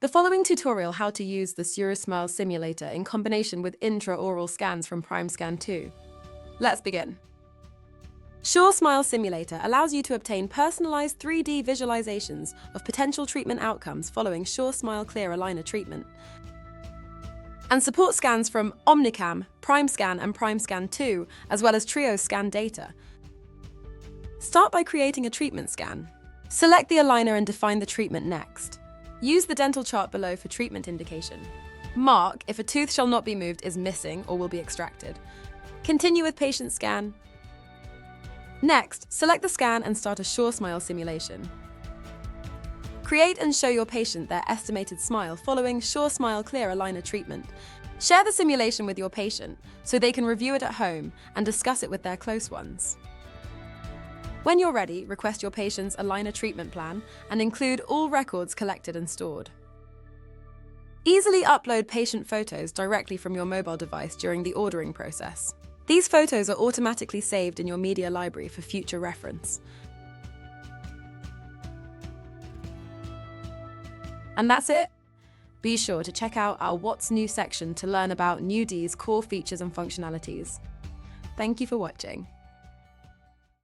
The following tutorial how to use the SureSmile Simulator in combination with intraoral scans from Primescan 2. Let's begin. SureSmile Simulator allows you to obtain personalized 3D visualizations of potential treatment outcomes following SureSmile Clear Aligner treatment, and support scans from Omnicam, Primescan and Primescan 2, as well as Trio scan data. Start by creating a treatment scan. Select the aligner and define the treatment next. Use the dental chart below for treatment indication. Mark if a tooth shall not be moved is missing or will be extracted. Continue with patient scan. Next, select the scan and start a SureSmile simulation. Create and show your patient their estimated smile following SureSmile Clear Aligner treatment. Share the simulation with your patient so they can review it at home and discuss it with their close ones. When you're ready, request your patient's aligner treatment plan and include all records collected and stored. Easily upload patient photos directly from your mobile device during the ordering process. These photos are automatically saved in your media library for future reference. And that's it. Be sure to check out our What's New section to learn about NewD's core features and functionalities. Thank you for watching.